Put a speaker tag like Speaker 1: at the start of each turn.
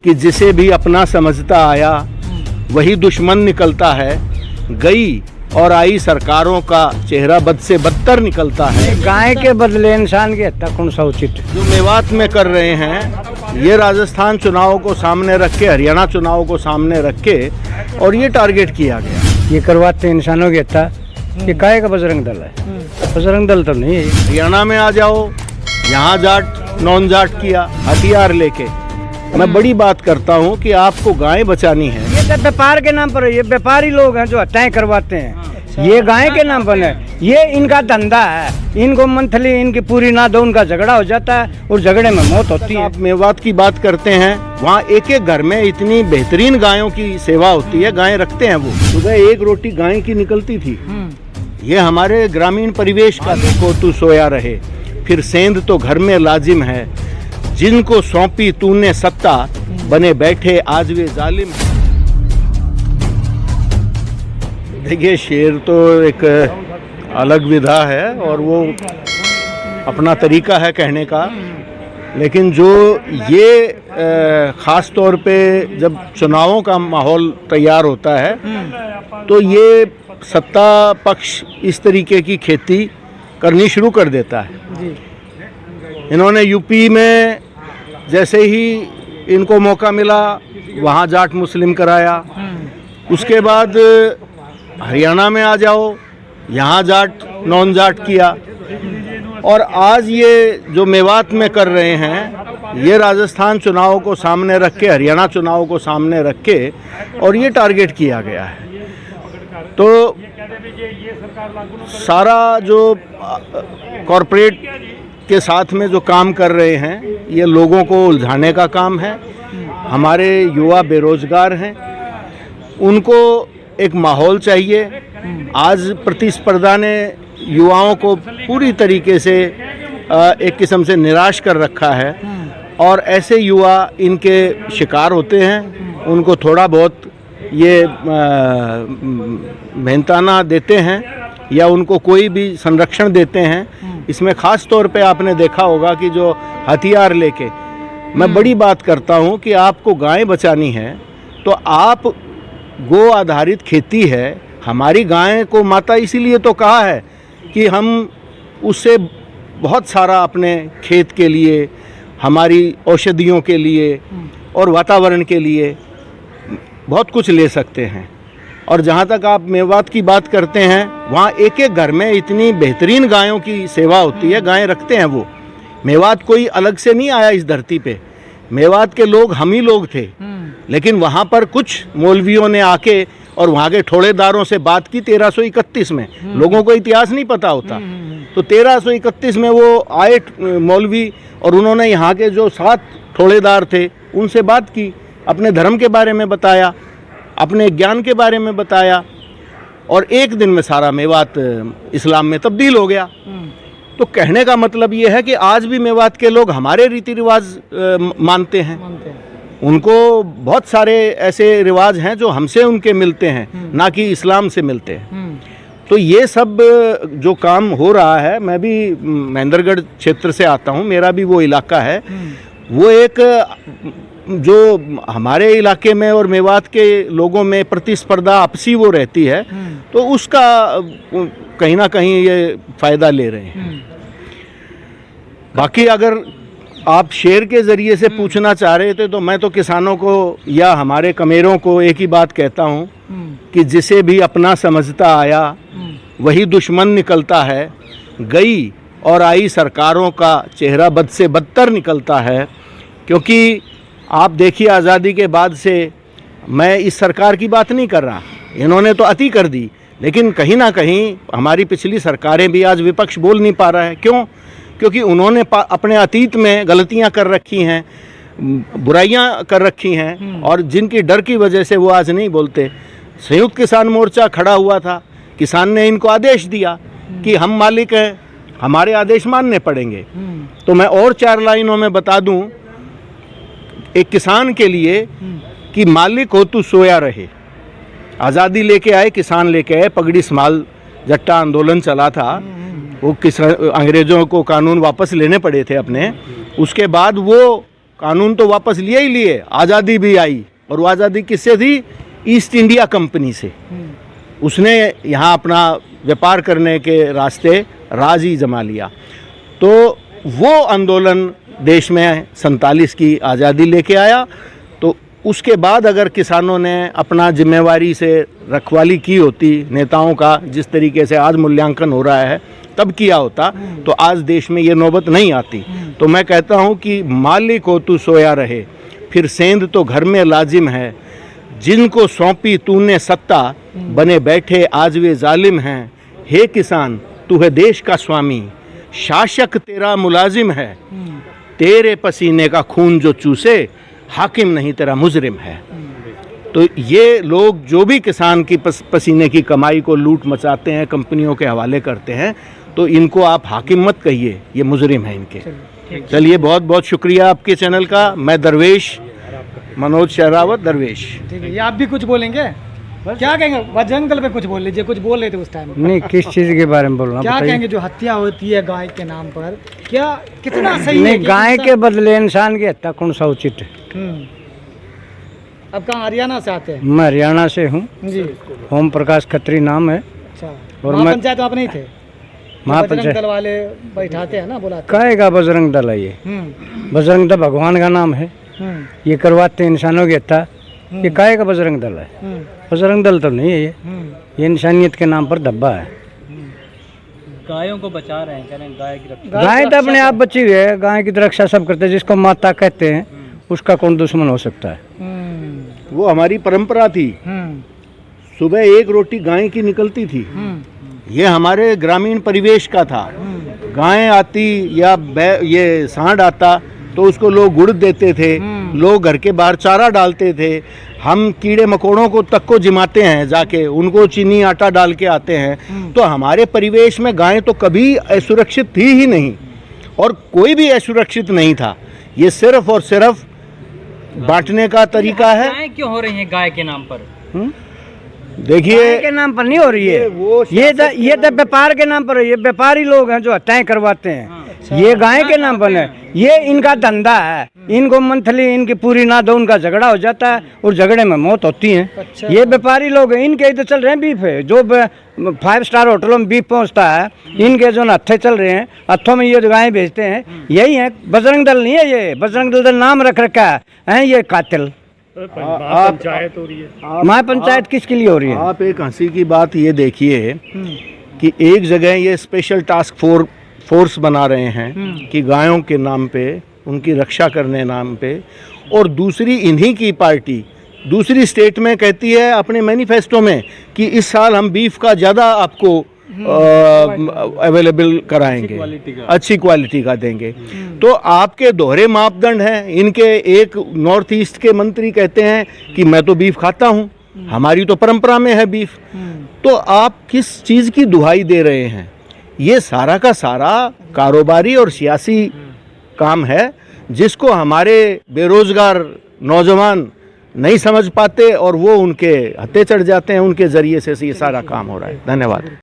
Speaker 1: कि जिसे भी अपना समझता आया वही दुश्मन निकलता है। गई और आई सरकारों का चेहरा बद से बदतर निकलता है।
Speaker 2: गाय के बदले इंसान की हत्या कौन सा उचित है?
Speaker 1: जो मेवात में कर रहे हैं ये राजस्थान चुनाव को सामने रख के, हरियाणा चुनाव को सामने रख के और ये टारगेट किया गया।
Speaker 2: ये करवाते इंसानों की हत्या। ये काहे का बजरंग दल है? बजरंग दल तो नहीं है।
Speaker 1: हरियाणा में आ जाओ, यहाँ जाट नॉन जाट किया हथियार लेके। मैं बड़ी बात करता हूँ कि आपको गाय बचानी है।
Speaker 2: ये तो व्यापार के नाम पर है। ये व्यापारी लोग हैं जो हत्याएं करवाते हैं। ये गाय के नाम पर है। ये इनका धंधा है। इनको मंथली इनकी पूरी ना दो, उनका झगड़ा हो जाता है और झगड़े में मौत होती है।
Speaker 1: आप मेवात की बात करते हैं, वहाँ एक एक घर में इतनी बेहतरीन गायों की सेवा होती है। गाय रखते हैं वो। सुबह एक रोटी गाय की निकलती थी। ये हमारे ग्रामीण परिवेश का को तू सोया रहे, फिर सेंध तो घर में लाजिम है। जिनको सौंपी तूने सत्ता, बने बैठे आज वे जालिम। देखिए, शेर तो एक अलग विधा है और वो अपना तरीका है कहने का, लेकिन जो ये ख़ास तौर पे जब चुनावों का माहौल तैयार होता है तो ये सत्ता पक्ष इस तरीके की खेती करनी शुरू कर देता है। इन्होंने यूपी में जैसे ही इनको मौका मिला वहाँ जाट मुस्लिम कराया। उसके बाद हरियाणा में आ जाओ, यहाँ जाट नॉन जाट किया। और आज ये जो मेवात में कर रहे हैं ये राजस्थान चुनाव को सामने रख के, हरियाणा चुनाव को सामने रख के और ये टारगेट किया गया है। तो सारा जो कॉरपोरेट के साथ में जो काम कर रहे हैं ये लोगों को उलझाने का काम है। हमारे युवा बेरोजगार हैं, उनको एक माहौल चाहिए। आज प्रतिस्पर्धा ने युवाओं को पूरी तरीके से एक किस्म से निराश कर रखा है और ऐसे युवा इनके शिकार होते हैं। उनको थोड़ा बहुत ये मेहनताना देते हैं या उनको कोई भी संरक्षण देते हैं। इसमें ख़ास तौर पे आपने देखा होगा कि जो हथियार लेके, मैं बड़ी बात करता हूँ कि आपको गाय बचानी है तो आप गो आधारित खेती है। हमारी गाय को माता इसीलिए तो कहा है कि हम उससे बहुत सारा अपने खेत के लिए, हमारी औषधियों के लिए और वातावरण के लिए बहुत कुछ ले सकते हैं। और जहाँ तक आप मेवात की बात करते हैं, वहाँ एक एक घर में इतनी बेहतरीन गायों की सेवा होती है। गाय रखते हैं वो। मेवात कोई अलग से नहीं आया इस धरती पे। मेवात के लोग हम ही लोग थे, लेकिन वहाँ पर कुछ मौलवियों ने आके और वहाँ के ठोड़ेदारों से बात की 1331 में। लोगों को इतिहास नहीं पता होता, तो 1331 में वो आए मौलवी और उन्होंने यहाँ के जो 7 ठोड़ेदार थे उनसे बात की, अपने धर्म के बारे में बताया, अपने ज्ञान के बारे में बताया और एक दिन में सारा मेवात इस्लाम में तब्दील हो गया। तो कहने का मतलब ये है कि आज भी मेवात के लोग हमारे रीति रिवाज मानते हैं। उनको बहुत सारे ऐसे रिवाज हैं जो हमसे उनके मिलते हैं, ना कि इस्लाम से मिलते हैं। तो ये सब जो काम हो रहा है, मैं भी महेंद्रगढ़ क्षेत्र से आता हूँ, मेरा भी वो इलाका है। वो एक जो हमारे इलाके में और मेवात के लोगों में प्रतिस्पर्धा आपसी वो रहती है, तो उसका कहीं ना कहीं ये फ़ायदा ले रहे हैं। बाकी अगर आप शेर के ज़रिए से पूछना चाह रहे थे तो मैं तो किसानों को या हमारे कमेरों को एक ही बात कहता हूँ कि जिसे भी अपना समझता आया वही दुश्मन निकलता है। गई और आई सरकारों का चेहरा बद से बदतर निकलता है। क्योंकि आप देखिए, आज़ादी के बाद से मैं इस सरकार की बात नहीं कर रहा, इन्होंने तो अति कर दी, लेकिन कहीं ना कहीं हमारी पिछली सरकारें भी आज विपक्ष बोल नहीं पा रहा है। क्यों? क्योंकि उन्होंने अपने अतीत में गलतियां कर रखी हैं, बुराइयां कर रखी हैं और जिनकी डर की वजह से वो आज नहीं बोलते। संयुक्त किसान मोर्चा खड़ा हुआ था, किसान ने इनको आदेश दिया कि हम मालिक हैं, हमारे आदेश मानने पड़ेंगे। तो मैं और 4 लाइनों में बता दूं एक किसान के लिए कि मालिक हो तू सोया रहे। आज़ादी लेके आए, किसान लेके आए, पगड़ी संभाल जट्टा आंदोलन चला था। वो अंग्रेज़ों को कानून वापस लेने पड़े थे अपने। उसके बाद वो कानून तो वापस लिए ही लिए, आज़ादी भी आई, और वो आज़ादी किससे थी? ईस्ट इंडिया कंपनी से। उसने यहाँ अपना व्यापार करने के रास्ते राज ही जमा लिया। तो वो आंदोलन देश में 47 की आज़ादी लेके आया। तो उसके बाद अगर किसानों ने अपना जिम्मेवारी से रखवाली की होती नेताओं का, जिस तरीके से आज मूल्यांकन हो रहा है, तब किया होता तो आज देश में ये नौबत नहीं आती। तो मैं कहता हूँ कि मालिक हो तू सोया रहे, फिर सेंध तो घर में लाजिम है, जिनको सौंपी तूने सत्ता, बने बैठे आज वे जालिम हैं। हे किसान तू है देश का स्वामी, शासक तेरा मुलाजिम है, तेरे पसीने का खून जो चूसे, हाकिम नहीं तेरा मुजरिम है। तो ये लोग जो भी किसान की पसीने की कमाई को लूट मचाते हैं, कंपनियों के हवाले करते हैं, तो इनको आप हाकिम मत कहिए, ये मुजरिम है इनके। चलिए, बहुत बहुत शुक्रिया आपके चैनल का। मैं दरवेश, मनोज शहरावत, दरवेश।
Speaker 3: ठीक है, ये आप भी कुछ बोलेंगे? क्या कहेंगे? बजरंग दल पे कुछ बोल लीजिए, कुछ बोल रहे थे उस टाइम।
Speaker 2: नहीं, किस चीज़ के बारे में बोल रहा हूँ?
Speaker 3: क्या कहेंगे जो हत्या होती है गाय के नाम पर, क्या कितना सही है?
Speaker 2: नहीं, गाय के बदले इंसान की हत्या कौन सा उचित है?
Speaker 3: अब कहाँ हरियाणा से आते हैं?
Speaker 2: मैं हरियाणा से हूँ
Speaker 3: जी।
Speaker 2: ओम प्रकाश खत्री नाम है।
Speaker 3: अच्छा,
Speaker 2: और
Speaker 3: और
Speaker 2: मैं
Speaker 3: पंचायत आप नहीं थे? बजरंग दल वाले बैठाते हैं ना, बुलाते
Speaker 2: काहे का बजरंग दल है ये? बजरंग दल भगवान का नाम है, ये करवाते हैं इंसानों की हत्या। ये काहे का बजरंग दल है? बजरंग दल तो नहीं है ये इंसानियत के नाम पर धब्बा है।
Speaker 3: गायों को बचा रहे हैं, कह रहे हैं गाय की रक्षा।
Speaker 2: गाय तो अपने आप बची हुई है, गाय की तो रक्षा सब करते हैं। जिसको माता कहते हैं उसका कौन दुश्मन हो सकता है?
Speaker 1: वो हमारी परंपरा थी। सुबह एक रोटी गाय की निकलती थी। ये हमारे ग्रामीण परिवेश का था। गाय आती या ये सांड आता तो उसको लोग गुड़ देते थे, लोग घर के बाहर चारा डालते थे। हम कीड़े मकोड़ों को तक को जिमाते हैं जाके, उनको चीनी आटा डाल के आते हैं। तो हमारे परिवेश में गाय तो कभी असुरक्षित थी ही नहीं, और कोई भी असुरक्षित नहीं था। ये सिर्फ और सिर्फ बांटने का तरीका है।
Speaker 3: गाय क्यों हो रही है गाय के नाम पर?
Speaker 1: देखिए,
Speaker 2: गाय के नाम पर नहीं हो रही है, ये तो व्यापार के नाम पर है। ये व्यापारी लोग हैं जो हत्याएं करवाते हैं। ये गाय के नाम पर है, ये इनका धंधा है। इनको मंथली इनकी पूरी ना दो, उनका झगड़ा हो जाता है और झगड़े में मौत होती है।
Speaker 3: अच्छा।
Speaker 2: ये व्यापारी लोग हैं, इनके इधर चल रहे हैं बीफ है। जो 5 स्टार होटलों में बीफ पहुंचता है, इनके जो हत्थे चल रहे हैं, हत्थों में ये गायें बेचते हैं, यही है। बजरंग दल नहीं है ये, बजरंग दल नाम रख रखा है ये कातिल।
Speaker 3: पंचायत हो रही है।
Speaker 2: महापंचायत किसके लिए हो रही है?
Speaker 1: आप एक हंसी की बात ये देखिए कि एक जगह ये स्पेशल टास्क फोर्स बना रहे हैं कि गायों के नाम पे, उनकी रक्षा करने नाम पे, और दूसरी इन्हीं की पार्टी दूसरी स्टेट में कहती है अपने मैनिफेस्टो में कि इस साल हम बीफ का ज़्यादा आपको अवेलेबल कराएंगे, अच्छी क्वालिटी का देंगे। तो आपके दोहरे मापदंड हैं इनके। एक नॉर्थ ईस्ट के मंत्री कहते हैं कि मैं तो बीफ खाता हूँ, हमारी तो परंपरा में है बीफ। तो आप किस चीज़ की दुहाई दे रहे हैं? ये सारा का सारा कारोबारी और सियासी काम है, जिसको हमारे बेरोजगार नौजवान नहीं समझ पाते और वो उनके हत्थे चढ़ जाते हैं। उनके ज़रिए से ये सारा काम हो रहा है। धन्यवाद।